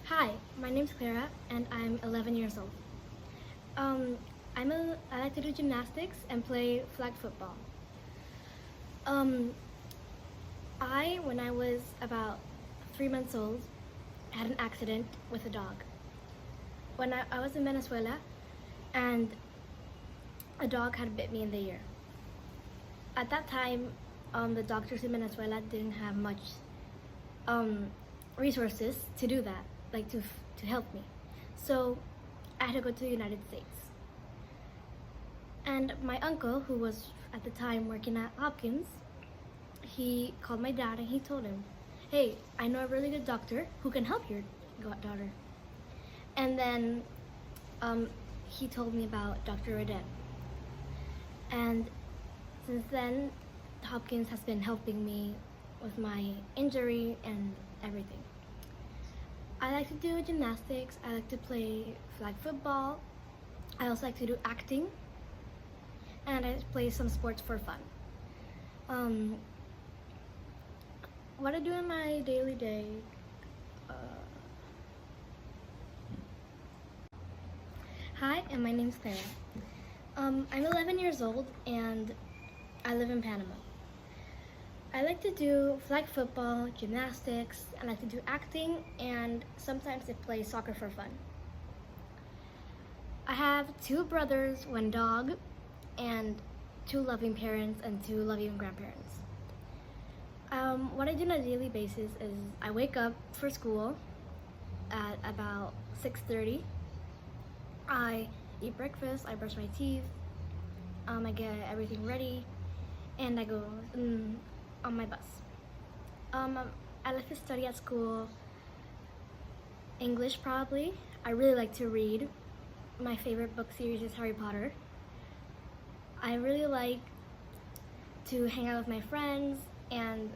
Hi, my name's Clara and I'm 11 years old. Um, I like to do gymnastics and play flag football. Um, when I was about 3 months old, had an accident with a dog. When I was in Venezuela and a dog had bit me in the ear. At that time, the doctors in Venezuela didn't have much um, resources to do that, like to help me. So I had to go to the United States. And my uncle, who was at the time working at Hopkins, he called my dad and he told him, "Hey, I know a really good doctor who can help your daughter." And then he told me about Dr. Redet. And since then, Hopkins has been helping me with my injury and everything. I like to do gymnastics, I like to play flag football, I also like to do acting, and I play some sports for fun. What I do in my daily day, hi, and my name's Clara. I'm 11 years old and I live in Panama. I like to do flag football, gymnastics, I like to do acting, and sometimes I play soccer for fun. I have 2 brothers, 1 dog, and 2 loving parents and 2 loving grandparents. What I do on a daily basis is I wake up for school at about 6:30. I eat breakfast, I brush my teeth, I get everything ready, and I go on my bus. I like to study at school, English probably. I really like to read. My favorite book series is Harry Potter. I really like to hang out with my friends, and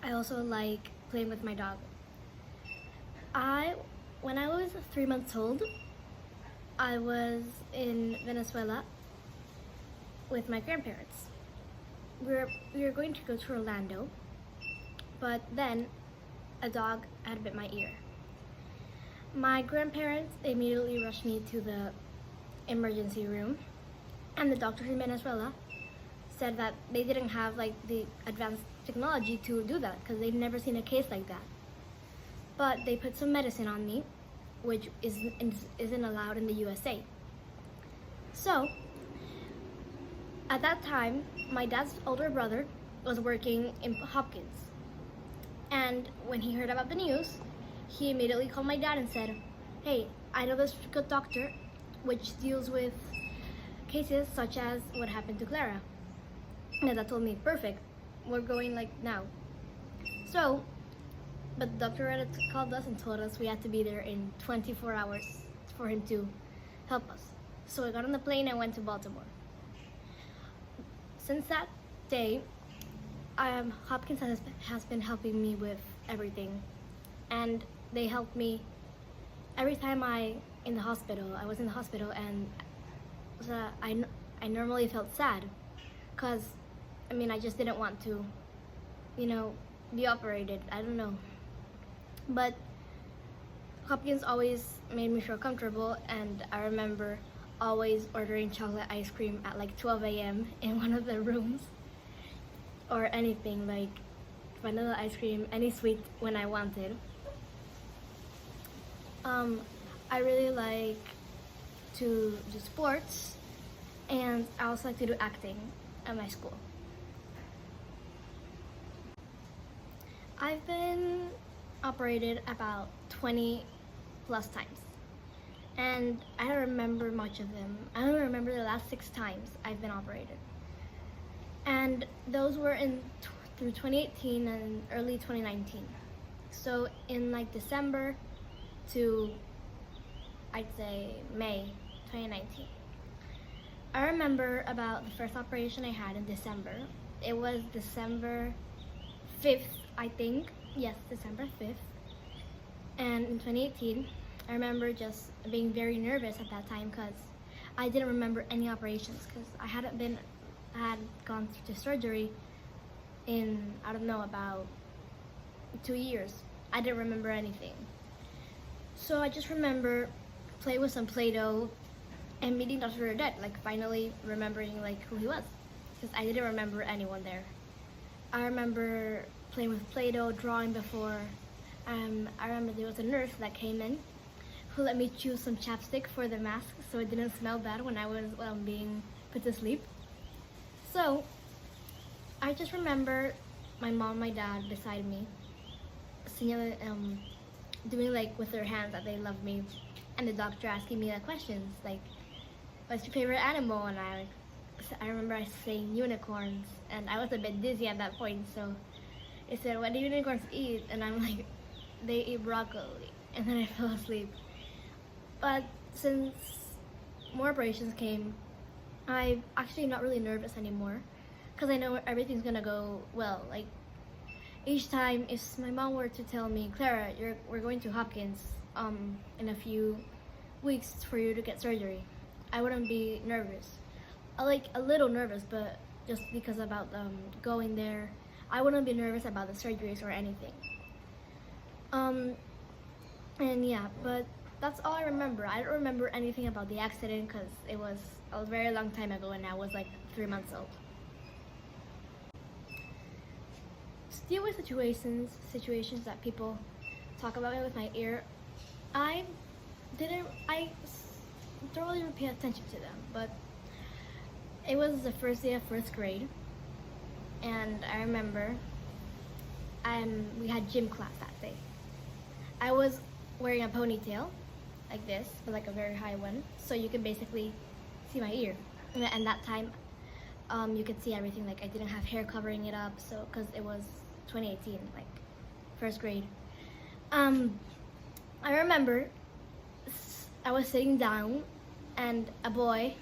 I also like playing with my dog. When I was 3 months old, I was in Venezuela with my grandparents. We were going to go to Orlando, but then a dog had bit my ear. My grandparents immediately rushed me to the emergency room, and the doctors in Venezuela said that they didn't have like the advanced technology to do that because they'd never seen a case like that. But they put some medicine on me, which isn't allowed in the USA. So at that time, my dad's older brother was working in Hopkins, and when he heard about the news, he immediately called my dad and said, "Hey, I know this good doctor which deals with cases such as what happened to Clara." And my dad told me, "Perfect, we're going like now." So, but Dr. Reddit called us and told us we had to be there in 24 hours for him to help us. So I got on the plane and went to Baltimore. Since that day, Hopkins has been helping me with everything, and they helped me every time I was in the hospital, and I normally felt sad because I just didn't want to be operated. I don't know, but Hopkins always made me feel comfortable, and I remember always ordering chocolate ice cream at like 12 a.m. in one of the rooms, or anything like vanilla ice cream, any sweet when I wanted. I really like to do sports, and I also like to do acting at my school. I've been operated about 20 plus times, and I don't remember much of them. I don't remember the last 6 times I've been operated, and those were through 2018 and early 2019. So in like December to, I'd say, May 2019. I remember about the first operation I had in December. It was December 5th, I think. Yes, December 5th. And in 2018, I remember just being very nervous at that time because I didn't remember any operations because I had gone to surgery in, I don't know, about 2 years. I didn't remember anything. So I just remember playing with some Play-Doh and meeting Dr. Odette, like finally remembering like who he was, because I didn't remember anyone there. I remember playing with Play-Doh, drawing before. I remember there was a nurse that came in who let me choose some chapstick for the mask so it didn't smell bad when I was being put to sleep. So I just remember my mom and my dad beside me, singing, doing like with their hands that they love me, and the doctor asking me the questions like, "What's your favorite animal?" And I remember I saying unicorns, and I was a bit dizzy at that point. So it said, "What do unicorns eat?" And I'm like, "They eat broccoli," and then I fell asleep. But since more operations came, I'm actually not really nervous anymore, because I know everything's gonna go well. Like each time, if my mom were to tell me, "Clara, we're going to Hopkins in a few weeks for you to get surgery," I wouldn't be nervous. Like a little nervous, but just because about going there, I wouldn't be nervous about the surgeries or anything. And yeah, but that's all I remember. I don't remember anything about the accident because it was a very long time ago and I was like 3 months old. Still with situations that people talk about me with my ear, I don't really pay attention to them, but it was the first day of first grade, and I remember we had gym class that day. I was wearing a ponytail like this, but like a very high one, so you could basically see my ear. And that time, you could see everything. Like I didn't have hair covering it up, so because it was 2018, like first grade. I remember I was sitting down, and a boy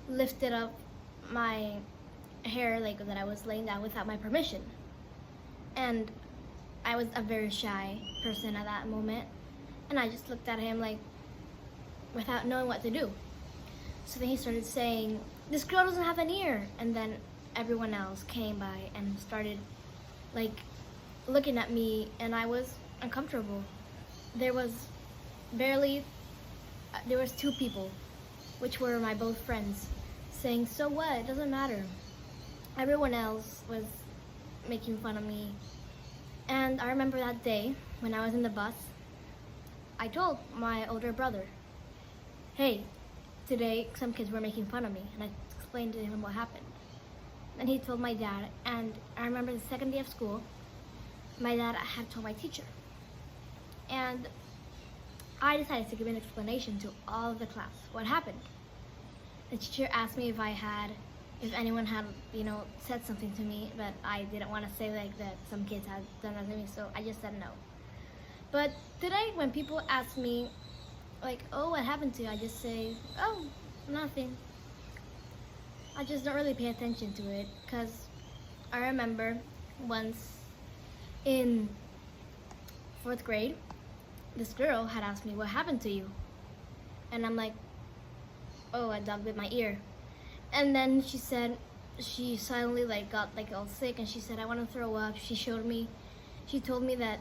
lifted up my hair like that I was laying down without my permission, and I was a very shy person at that moment, and I just looked at him like without knowing what to do. So then he started saying, "This girl doesn't have an ear," and then everyone else came by and started like looking at me, and I was uncomfortable. There was two people, which were my both friends, saying, "So what? It doesn't matter." Everyone else was making fun of me. And I remember that day when I was in the bus, I told my older brother, "Hey, today some kids were making fun of me," and I explained to him what happened. Then he told my dad, and I remember the second day of school, my dad had told my teacher. And I decided to give an explanation to all of the class what happened. The teacher asked me if anyone had, said something to me, but I didn't want to say like that some kids had done that to me, so I just said no. But today, when people ask me, like, "Oh, what happened to you?" I just say, "Oh, nothing." I just don't really pay attention to it, because I remember once in 4th grade, this girl had asked me, "What happened to you?" And I'm like, "Oh, a dog bit my ear." And then she said, she suddenly like got like all sick, and she said, "I want to throw up." She told me that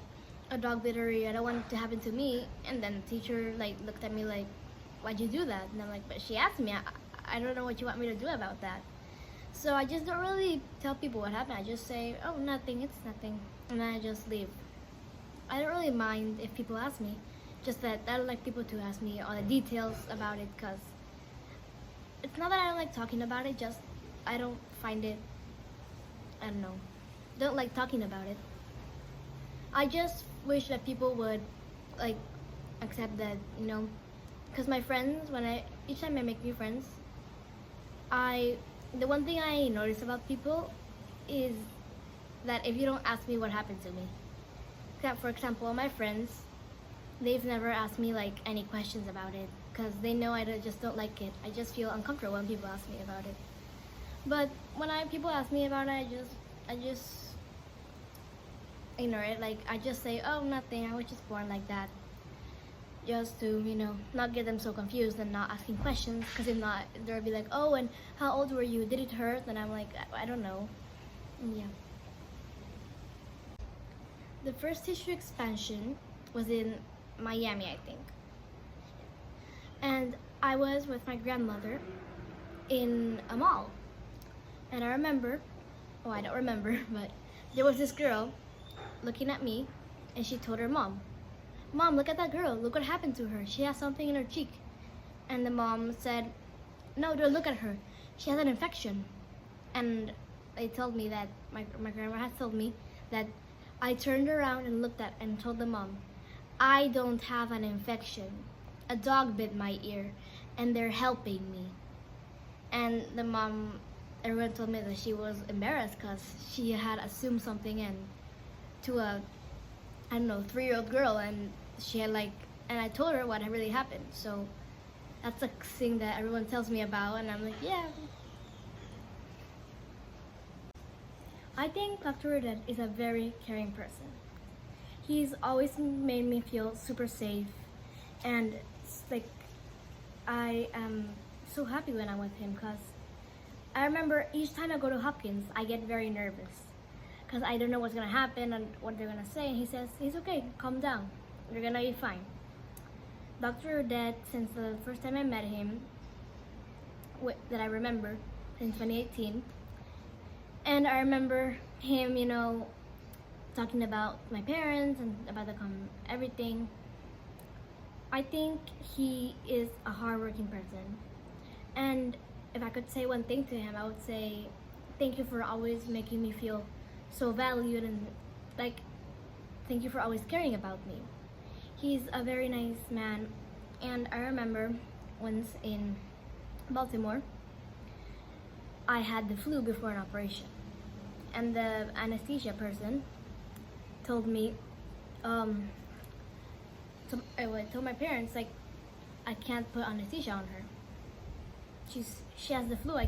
a dog bit her ear. I don't want it to happen to me. And then the teacher like looked at me like, "Why'd you do that?" And I'm like, "But she asked me. I don't know what you want me to do about that." So I just don't really tell people what happened. I just say, "Oh, nothing, it's nothing," and then I just leave. I don't really mind if people ask me, just that I don't like people to ask me all the details about it, because it's not that I don't like talking about it, just I don't find it, I don't like talking about it. I just wish that people would like accept that, because my friends, each time I make new friends, the one thing I notice about people is that if you don't ask me what happened to me, for example, my friends, they've never asked me like any questions about it, because they know I just don't like it. I just feel uncomfortable when people ask me about it. But when people ask me about it, I just ignore it. Like I just say, "Oh, nothing, I was just born like that," just to not get them so confused and not asking questions, because if not, they'll be like, "Oh, and how old were you? Did it hurt?" And I'm like, I don't know. Yeah. The first tissue expansion was in Miami, I think. And I was with my grandmother in a mall. And I remember, oh, I don't remember, but there was this girl looking at me, and she told her mom, "Mom, look at that girl. Look what happened to her. She has something in her cheek." And the mom said, "No, don't look at her. She has an infection." And they told me that, my grandma had told me that I turned around and looked at and told the mom, "I don't have an infection. A dog bit my ear, and they're helping me." And the mom, everyone told me that she was embarrassed because she had assumed something and to a, I don't know, 3-year-old girl, and she had and I told her what had really happened. So that's a thing that everyone tells me about, and I'm like, yeah. I think Dr. Rodet is a very caring person. He's always made me feel super safe, and I am so happy when I'm with him, because I remember each time I go to Hopkins, I get very nervous because I don't know what's gonna happen and what they're gonna say. And he says, "It's okay, calm down. You're gonna be fine." Dr. Rodet, since the first time I met him, that I remember, in 2018, and I remember him, talking about my parents and about everything. I think he is a hardworking person. And if I could say one thing to him, I would say, thank you for always making me feel so valued, and thank you for always caring about me. He's a very nice man. And I remember once in Baltimore, I had the flu before an operation. And the anesthesia person told me, I told my parents, I can't put anesthesia on her. She has the flu, I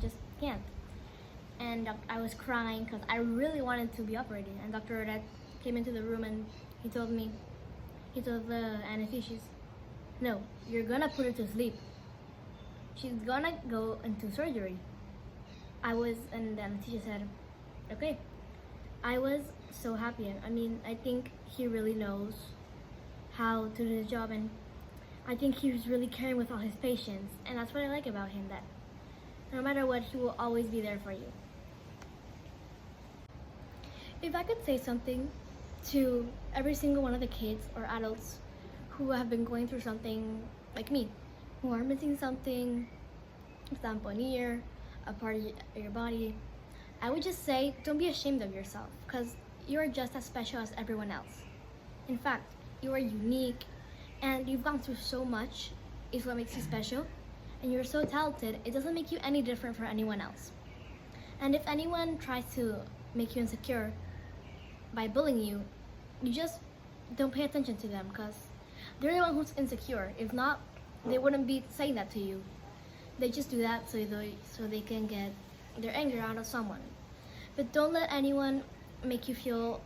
just can't. And I was crying because I really wanted to be operated. And Dr. Rodet came into the room and he told the anesthesiast, "No, you're gonna put her to sleep. She's gonna go into surgery." And the anesthesiast said, "Okay." I was so happy. I mean, I think he really knows how to do the job, and I think he was really caring with all his patients, and that's what I like about him, that no matter what, he will always be there for you. If I could say something to every single one of the kids or adults who have been going through something like me, who are missing something, for example, an ear, a part of your body, I would just say, don't be ashamed of yourself, because you are just as special as everyone else. In fact, you are unique, and you've gone through so much is what makes you special, and you're so talented. It doesn't make you any different from anyone else. And if anyone tries to make you insecure by bullying you, you just don't pay attention to them, because they're the one who's insecure. If not, they wouldn't be saying that to you. They just do that so they can get their anger out of someone. But don't let anyone make you feel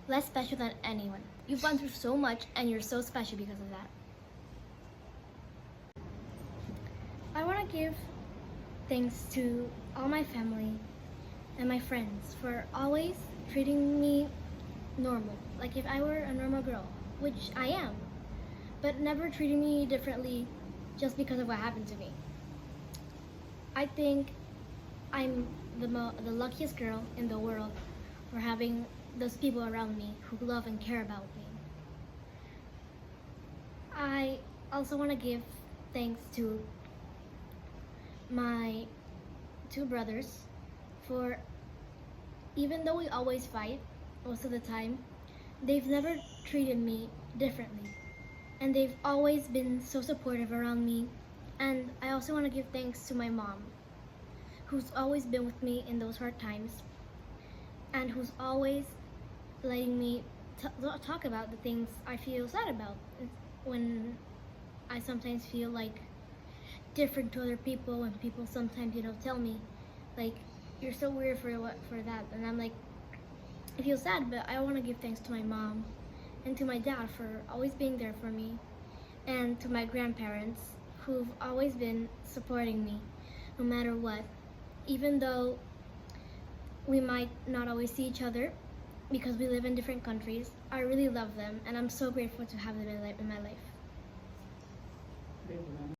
less special than anyone. You've gone through so much, and you're so special because of that. I want to give thanks to all my family and my friends for always treating me normal, like if I were a normal girl, which I am, but never treating me differently just because of what happened to me. I think I'm the luckiest girl in the world for having those people around me who love and care about me. I also want to give thanks to my 2 brothers for, even though we always fight most of the time, they've never treated me differently, and they've always been so supportive around me. And I also want to give thanks to my mom, who's always been with me in those hard times, and who's always letting me talk about the things I feel sad about, when I sometimes feel different to other people, and people sometimes tell me you're so weird for that, and I'm like, I feel sad, but I want to give thanks to my mom and to my dad for always being there for me, and to my grandparents who've always been supporting me no matter what. Even though we might not always see each other, because we live in different countries. I really love them, and I'm so grateful to have them in my life.